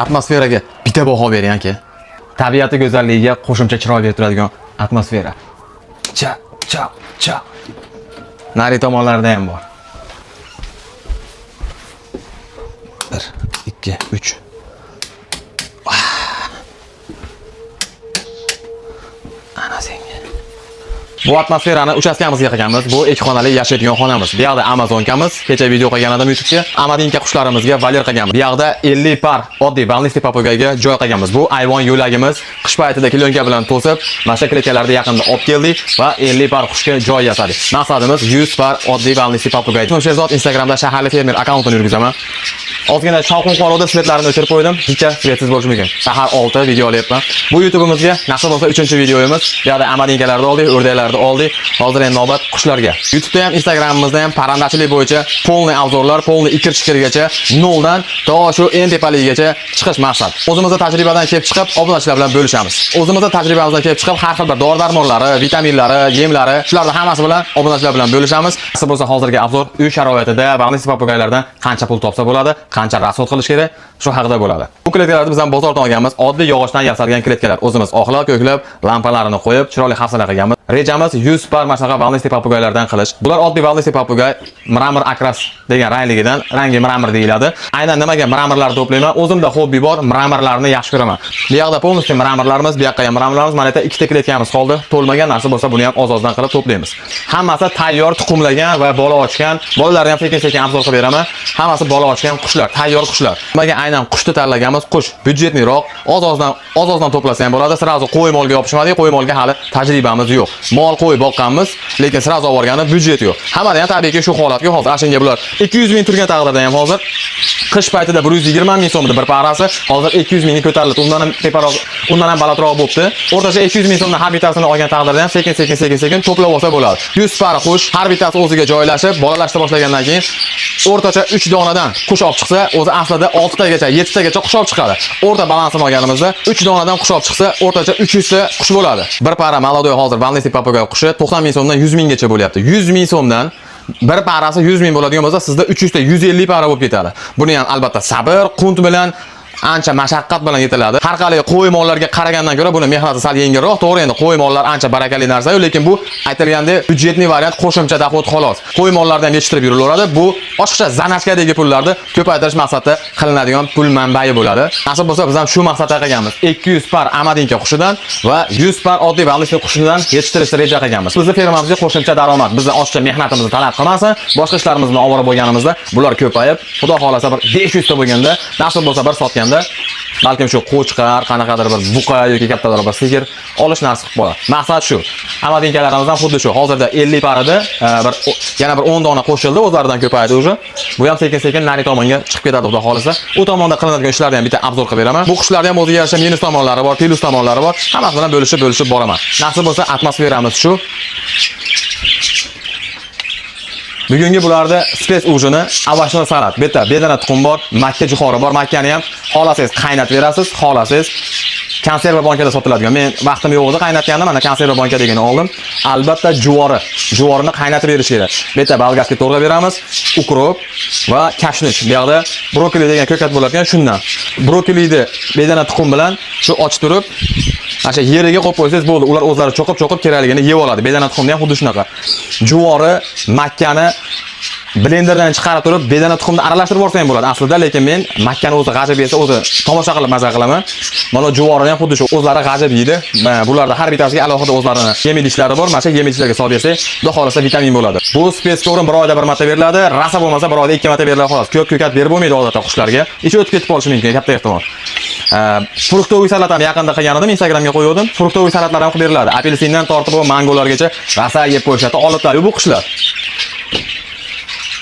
Atmosferaga bitta baho bering aka. Tabiati go'zalligiga qo'shimcha chiroy berib turadigan atmosfera. Cha. Nari tomonlarda ham bor. 1, 2, 3. Ana senga. Bu atmosferani uchastkamizga qilganmiz. Bu ikki xonali yashaydigan xonamiz. Bu yoqda Amazonkamiz. Kecha video qilgan edim YouTube'ga. Amadinka qushlarimizni valyr qilganmiz. Bu yoqda 50 par oddiy balnisli papugayga joy qilganmiz. Bu ayvon yo'lagimiz. Qish paytida klyonka bilan to'sib, mana shu kletkalarni yaqinda olib keldik va 50 par qushga joy yasadik. Maqsadimiz 100 par oddiy balnisli papugay. Sherzod Instagramda shaharli fermer akkauntini yurgizaman. Ozgina shovqin qorovda sletlarini o'chirib qo'ydim. Hechcha svetsiz bo'lishi mumkin. Sahar 6 video olyapman. Bu YouTube'imizga nasib bo'lsa 3-videoyimiz. Bu yoqda Amadinkalarni oldik, o'rdaklarni oldik. Hozir endi navbat qushlarga. YouTube'da ham, Instagramimizda ham parandachilik bo'yicha polniy obzorlar, polniy ikir-chikirgacha, noldan to shu eng tepaligigacha chiqish maqsad. O'zimizning tajribadan kelib chiqib, obunachilar bilan bo'lishamiz. O'zimizning tajribamizdan kelib chiqib, har xil bir dori-darmonlari, vitaminlari, yemlari, shularning hammasi bilan obunachilar bilan bo'lishamiz. Nasib bo'lsa hozirgi obzor uy sharoitida balnisli papugaylardan qancha pul topsa bo'ladi, qancha rasxod qilish kerak, shu haqida bo'ladi. Bu kletkalarni biz ham bozordan olganmiz, oddiy yog'ochdan yasalgan kletkalar. O'zimiz oxlab, ko'klab, lampalarini qo'yib, chiroyli hafsala qilganmiz. Rejamiz 100 par mashaqa balnisli papugaylardan qilish. Bular oddiy balnisli papugay, mramor akras degan rangligidan, rangi mramor deyiladi. Aynan nimaga mramorlar to'playman? O'zimda hobbi bor, mramorlarni yaxshi ko'raman. Bu yoqda polностью mramorlarimiz, bu yoqqa ham mramorlarimiz, mana yerda ikkita kletkamiz qoldi. To'lmagan narsa bo'lsa, buni ham oz-ozdan qilib to'playmiz. Hammasi tayyor tuxumlagan va bola ochgan. Bolalarni ham sekin-sekin obzor qilib beraman. Hammasi bola ochgan qushlar, tayyor qushlar. Nimaga aynan qushni tanlaganmiz? Qush byudjetliroq, oz-ozdan to'plasa ham bo'ladi. Sirazu qo'y molga yopishmadi, qo'y molga hali tajribamiz yo'q. Mol qo'y boqqanmiz, lekin sirazu olib borgani byudjet yo'q. Hammada ham tabiiyki shu holatga hozir ashinga bular 200 ming turgan taqdirda ham hozir qish paytida 120 ming so'mda bir parasi, hozir 200 mingga ko'tarildi. Undan ham balandroq bo'libdi. O'rtacha 200 ming so'mdan har bittasini olgan taqdirda ham sekin to'plab olsa bo'ladi. 100 pari qush har bittasi o'ziga joylashib, bolalashtirib boshlagandan keyin o'rtacha 3 donadan qush olib chiqsa, o'zi aslida 6 tagacha, 7 tagacha qush olib chiqadi. O'rta balansini olganimizda 3 donadan qush olib chiqsa, o'rtacha 300 ta qush bo'ladi. Bir para malodoy hozir balnisli papugay qushi 90 ming so'mdan 100 minggacha bo'lyapti. 100 ming so'mdan bir parasi 100 ming bo'ladigan bo'lsa, sizda 300 ta 150 para bo'lib ketadi. Buni ham albatta sabr, qunt bilan ancha mashaqqat bilan yetiladi. Har qalay qo'y mollarga qaragandan ko'ra buni mehnati sal yengilroq. To'g'ri, endi qo'y mollar ancha barakali narsa-yu, lekin bu aytilgandek byudjetli variant, qo'shimcha doxod xolos. Qo'y mollarni ham yetishtirib yurilaveradi. Bu oshqocha zanachkadagi pullarni ko'paytirish maqsadida qilinadigan pul manbai bo'ladi. Nasib bo'lsa, biz ham shu maqsadda qilganmiz. 200 par Amadinka qushidan va 100 par oddiy balnisli qushidan yetishtirishni reja qilganmiz. Bizning fermamizga qo'shimcha daromad, bizning oshqocha mehnatimizni talab qilmasin. Boshqa ishlarimiz bilan ovora bo'lganimizda bular ko'payib, xudo xolasa bir 500 ta bo'lganda, nasib bo'lsa bir sotgan balkim shu qo'chqar, qanaqadir bir buqa yoki kattalar bir sigir olish nasib qilib qoladi. Maqsad shu. Amadinkalarimiz ham xuddi shu. Hozirda 50 parida yana bir 10 dona qo'shildi, o'zlaridan ko'paydi уже. Bu ham sekin-sekin nari tomonga chiqib ketadi, xudo xolasa. U tomonda qilinadigan ishlarni ham bitta obzor qilib beraman. Bu qushlarda ham o'ziga yarasha minus tomonlari bor, plus tomonlari bor. Hammasi bilan bo'lishib boraman. Nasib bo'lsa, atmosferamiz shu. Bugungi bularda spes ujini, avashno salat, bitta bedana tuxum bor, makka jo'xori bor. Makkani ham xolasangiz qaynatib berasiz, xolasangiz konserva bankada sotiladigan. Men vaqtim yo'q edi qaynatganda, mana konserva banka deganini oldim. Albatta juvorini qaynatib berish kerak. Bitta bolgarskiy to'g'ra beramiz, ukrop va kashnish. Bu yoqda brokoli degan ko'kat bo'larkan, shundan. Brokolini bedana tuxum bilan shu ochib turib, asha yeriga qo'yib qo'ysangiz bo'ldi. Ular o'zlari cho'qib kerakligini yeb oladi. Bedana tuxumni ham xuddi shunaqa. Juvori, makkani blenderdan chiqarib turib, bedana tuxumni aralashtirib borsa ham bo'ladi aslida, lekin men makkani o'zi g'ajib yesa, o'zi tomosha qilib maza qilaman. Mana juvorini ham xuddi shu o'zlari g'ajib yeydi. Bularda har bittasiga alohida o'zlarining yem idishlar bor. Mana shu yem idishlarga solib bersak, xudo xolasa vitamin bo'ladi. Bu spes to'g'ri bir oyda bir marta beriladi, rasa bo'lmasa bir oyda 2 marta beriladi xolos. Ko'p ko'kat berib bo'lmaydi odatda qushlarga. Ichi o'tib ketib qolishi mumkin, katta ehtimol. Fruktoviy salat ham yaqinda qilgan edim, Instagramga qo'ydim. Fruktoviy salatlar ham qilib beriladi. Apelsindan tortib mangolargacha rasa yeb qo'yishadi. Oliblar bu qushlar.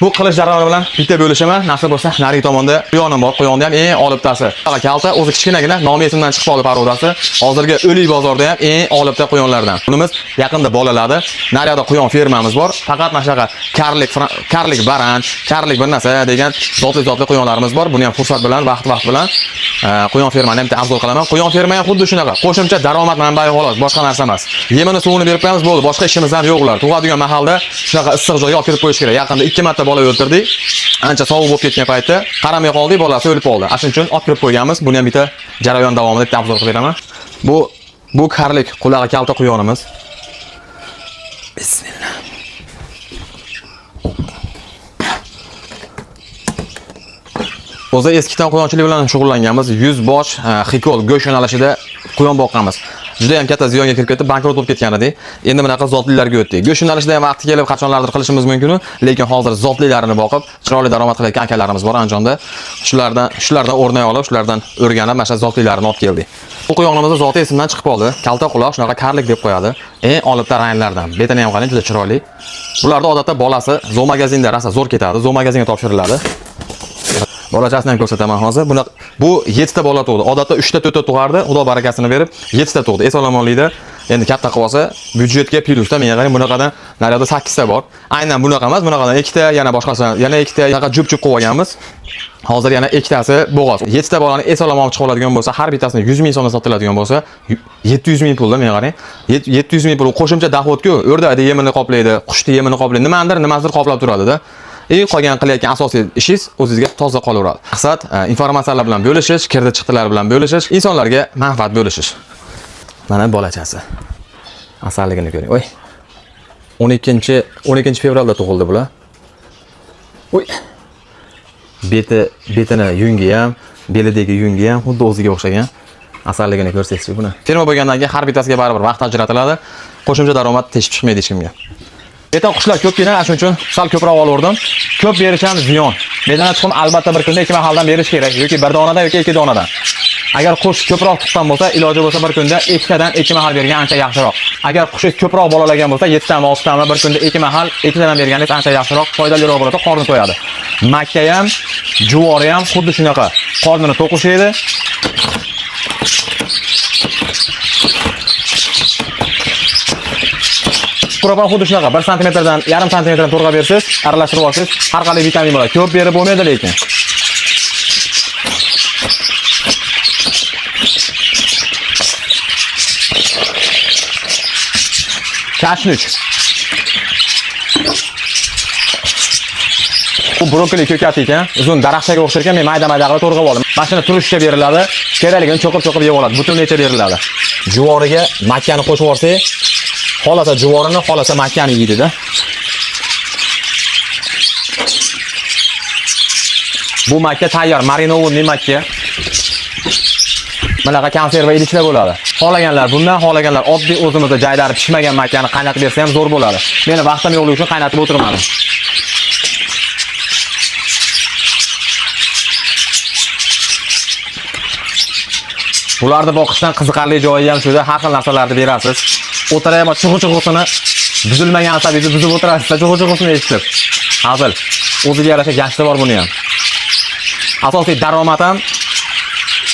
Bu qilish jarayoni bilan bitta bo'lishaman. Nasib bo'lsa, nari tomonda quyonim bor. Quyonni ham eng olibtasi. Kalta o'zi kichkinagina, nomi esimdan chiqib qoldi parodasi. Hozirgi O'lik bozorda ham eng olibta quyonlardan. Bunimiz yaqinda bolaladi. Nariyada quyon fermamiz bor. Faqat mashaqa karlik baran, karlik bir narsa degan zotli quyonlarimiz bor. Buni ham fursat bilan, vaqt bilan quyon fermani ham afzal qilaman. Quyon ferma ham xuddi shunaqa. Qo'shimcha daromad manbai xolos, boshqa narsa emas. Yemini suvini berib qo'yamiz, bo'ldi. Boshqa ishimiz ham yo'q ular. Tug'adigan mahalda shunaqa issiq joyga olib kirib qo'yish kerak. Yaqinda 2 marta bola o'ltirdik. Ancha sovuq bo'lib ketgan paytda qaramay qoldik, bolasi o'lib qoldi. Shuning uchun olib kirib qo'yganmiz. Buni ham bitta jarayon davomida bitta obzor qilib beraman. Bu karlik qulog'i kalta quyonimiz. Bismillah. O'zi eskidan quyonchilik bilan shug'ullanganmiz. 100 bosh xikol go'sht yo'nalishida quyon boqqanmiz. Juda ham katta ziyonga kirib ketib, bankrot bo'lib ketgan edik. Endi bunaqa zotlilarga o'tdik. Go'sht yo'nalishida ham vaqti kelib qachonlardir qilishimiz mumkin, lekin hozir zotlilarini boqib, chiroyli daromad qilayotgan akalarimiz bor Andijonda. Shulardan o'rnak olib, shulardan o'rganib, mana shu zotlilarini olib keldik. Bu quyonimizni zoti esimdan chiqib qoldi. Kalta quloq, shunaqa karlik deb qo'yadi. Eng olibta ranglardan. Betini ham qarang, juda chiroyli. Bularda odatda bolasi Zoo magazinda rosa zo'r ketadi. Zoo magazinga topshiriladi. Bolachasini ham ko'rsataman hozir. Bu 7 ta bola tug'di. Odatda 3 ta 4 ta tug'ardi. Xudo barakasini berib 7 ta tug'di. Eson-omonlikda endi katta qilib olsa, byudjetga plyusda menga qarang, bunaqadan naryoqda 8 ta bor. Aynan bunaqa emas, bunaqadan 2 ta, yana boshqasi, yana 2 ta, bunaqa jup-jup qilib olganmiz. Hozir yana 2 tasi bo'g'oz. 7 ta bolani eson-omon chiqib oladigan bo'lsa, har bittasini 100 ming so'mdan sotiladigan bo'lsa, 700 ming pulda menga qarang. 700 ming pul qo'shimcha doxod-ku, o'rdakni yemini qoplaydi, qushni yemini qoplaydi, nimadir qoplab turadi-da. Qolgan qilayotgan asosiy ishingiz o'zingizga toza qolaveradi. Maqsad informatsiyalar bilan bo'lishish, kirdi-chiqdilar bilan bo'lishish, insonlarga manfaat bo'lishish. Mana bolachasi. Asalligini ko'ring. Oy. 12 fevralda tug'ildi bular. Oy. Betini yungi ham, belidagi yungi ham xuddi o'ziga o'xshagan. Asalligini ko'rsangiz buni. Ferma bo'lgandan keyin har bittasiga baribir vaqt ajratiladi. Qo'shimcha daromad teshib chiqmaydi hech kimga. Beton qushlar ko'pgina, shuning uchun sal ko'proq oldim. Ko'p berish ham ziyon. Bedana tuxum albatta bir kunda 2 mahaldan berish kerak, yoki bir donadan yoki 2 donadan. Agar qush ko'proq tuqqan bo'lsa, iloji bo'lsa bir kunda 2 tadan 2 mahal bergan ancha yaxshiroq. Agar qush ko'proq bolalagan bo'lsa, 7 tami, 6 tami bir kunda 2 mahal 2 tadan berganingiz ancha yaxshiroq, foydaliroq bo'ladi, qorni to'yadi. Makka ham, juvori ham xuddi shunaqa. Qornini to'qishadi. Propan xuddi shunaqa 1 santimetrdan 1,5 santimetrdan to'g'ri bersiz, aralashtirib olsangiz, har qanday vitamin bo'ladi. Ko'p berib bo'lmaydi lekin. Kashnuch. Bu brokoli ko'kati ekan, uzun daraxtga o'xshar ekan, men mayda-mayda qilib to'g'rilib oldim. Mashina turishga beriladi, kerakligini cho'qib yeb oladi. Butun necha beriladi. Juvoriga makkani qo'shib yuborsangiz, xolasa juvorini, xolasa makkani yeydi-da. Bu makka tayyor, marinovni makka. Bunaqa konserva idishlar bo'ladi. Xohlaganlar bundan, xohlaganlar oddiy o'zimizda jaydari pishmagan makkani qaynatib bersa ham zo'r bo'ladi. Meni vaqtim yo'qligi uchun qaynatib o'tirmadim. Bularni boqishdan qiziqarli joyi ham shuda, har xil narsalarni berasiz. O'tiraymi, chug'u-chug'usini buzilmagan asabizni buzib o'tirasiz, chug'u-chug'usini eshitib. Hazil. O'ziga yarasha gashti bor buni ham. Asosiy daromad ham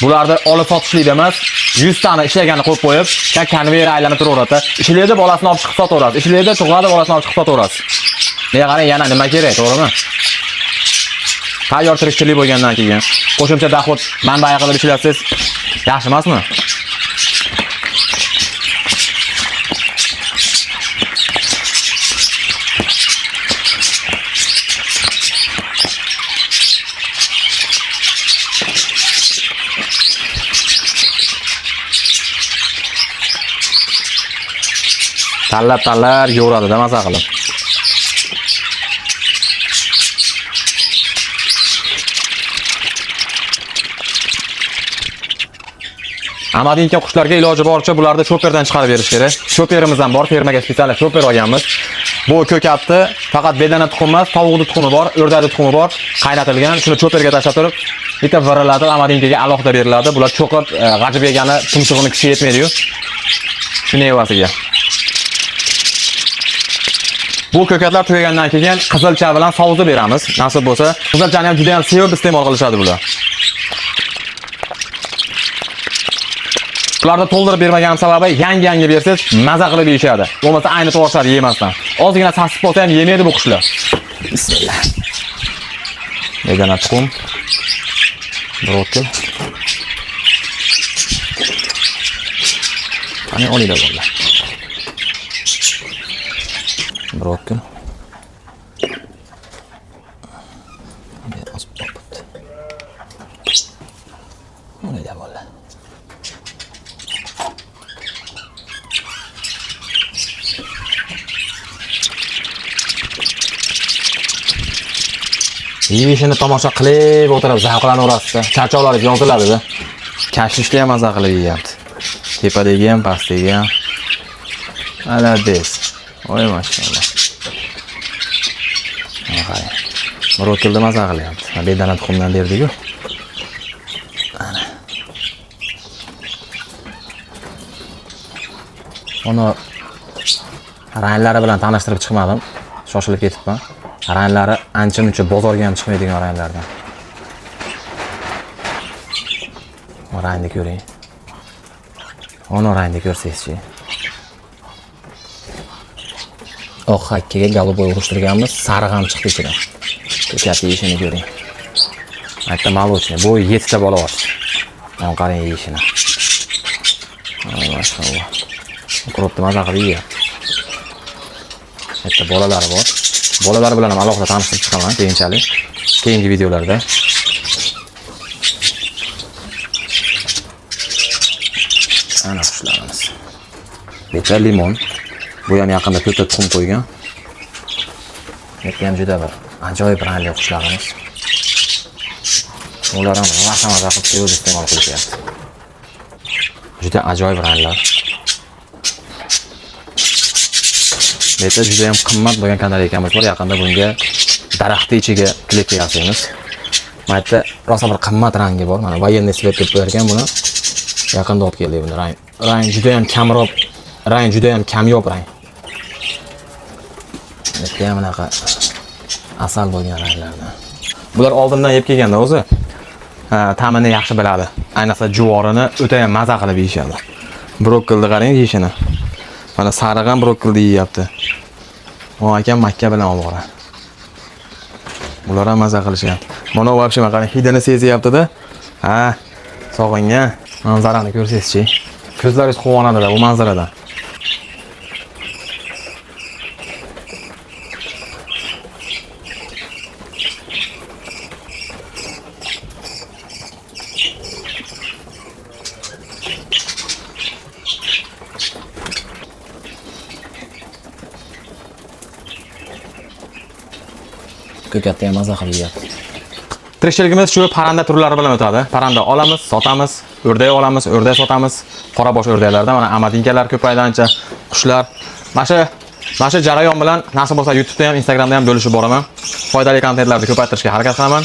bularni olib sotishlik emas, 100 tani ishlaganini qo'yib qo'yib, konveyer aylanib turaveradi. Ishlaydi, bolasini olib chiqib sotaverasiz. Ishlaydi, tug'adi, bolasini olib chiqib sotaverasiz. Menga qarang, yana nima kerak, to'g'rimi? Tayyor tirikchilik bo'lgandan keyin qo'shimcha doxod manbai qilib ishlatsangiz, yaxshi emasmi? Tanlab yo'radi-da maza qilib. Amadinka qushlarga iloji boricha bularni choperdan chiqarib berish kerak. Choperimiz ham bor, fermaga spesial choper olganmiz. Bu ko'katni faqat bedana tuxum emas, tovuqning tuxumi bor, o'rdakning tuxumi bor, qaynatilgan. Shuni choperga tashlab turib, bitta viriladi, amadinkaga alohida beriladi. Bular cho'qib, g'ajib yegani tumshug'ini kuchi yetmaydi-yu. Shuni evasiga. Bu ko'katlar tugagandan keyin qizilcha bilan sovuzib beramiz. Nasib bo'lsa, qizilchani ham juda ham sevib iste'mol qilishadi bular. Ularni to'ldirib bermagan sababi yangi bersangiz maza qilib yeyishadi. Bo'lmasa ayni to'g'rishadi yemasdan. Ozgina sasib bo'lsa ham yemaydi bu qushlar. Bismillah. Bedana tuxum. Brokoli. Qani olinglar bolalar. Brokoli. Mayda bo'ldi. Yeyishini tomosha qilib o'tirib zavqlanaverasizda. Charchoqlaringiz yoziladi-da. Kashishda ham maza qilib yeyapti. Tepadagi ham, pastdagi ham. Alades. Voy mashallah. Mana. Brokilda maza qilyapti. Bedana tuxumdan berdik-ku. Ana. Uni ranglari bilan tanishtirib chiqmadim. Shoshilib ketibman. Ranglari ancha-muncha bozorga ham chiqmaydigan ranglardan. Rangni ko'ring. Uni rangni ko'rsangiz-chi. Oq hakkaga голубой urishtirganmiz, sariq ham chiqdi ichidan. Katta yeyishini ko'ring. Aytda молочный. Bu 7 ta bola bor. Mana qarang yeyishini. Mashallah. Quribdi maza qilib yeyapti. Katta bolalari bor. Bolalar bilan ham alohida tanishtirib chiqaman keyinchalik. Keyingi videolarda. Ana qushlarimiz. Bitta limon. Bu ham yaqinda to'ta tuxum qo'ygan. Ham juda bir ajoyib rangli qushlarimiz. Ular ham maza qilib o'zi iste'mol qilishyapti. Juda ajoyib ranglar. Bitta juda ham qimmat bo'lgan kanal ekanmiz bor. Yaqinda bunga daraxtning ichiga klip yasaymiz. Mayda rosa bir qimmat rangi bor. Mana военный свет deb qo'yarkan buni. Yaqinda olib keldik buni rang. Rang juda ham kamroq, rang juda ham kamyob rang. Bitta ham bunaqa asal bo'lgan ranglardan. Bular oldindan yeb kelganda o'zi ta'mini yaxshi biladi. Ayniqsa juvorini o'ta ham maza qilib yeyishadi. Brokkolni qarang yeyishini. Mana sariq ham brokkolni yeyapti. O akam Makka bilan olib boradi. Bular ham maza qilishyapti. Mana voобще qarang hidini sezyapti-da. Ha, sog'ingan. Manzarani ko'rsangiz-chi. Ko'zlaringiz quvonadi bu manzaradan. Ko'katda ham maza qilib yeyapti. Tirikchiligimiz shu parranda turlari bilan o'tadi. Parranda olamiz, sotamiz, o'rdak olamiz, o'rdak sotamiz. Qora bosh o'rdaklardan mana amadinkalar ko'paydi ancha, qushlar. Mana shu jarayon bilan nasib bo'lsa YouTube'da ham, Instagramda ham bo'lishib boraman. Foydali kontentlarni ko'paytirishga harakat qilaman.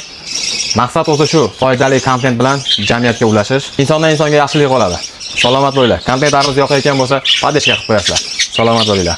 Maqsad o'zi shu, foydali kontent bilan jamiyatga ulashish. Insondan insonga yaxshilik qoladi. Salomat bo'linglar. Kontentlarimiz yoqayotgan bo'lsa, podpishka qilib qo'yasizlar. Salomat bo'linglar.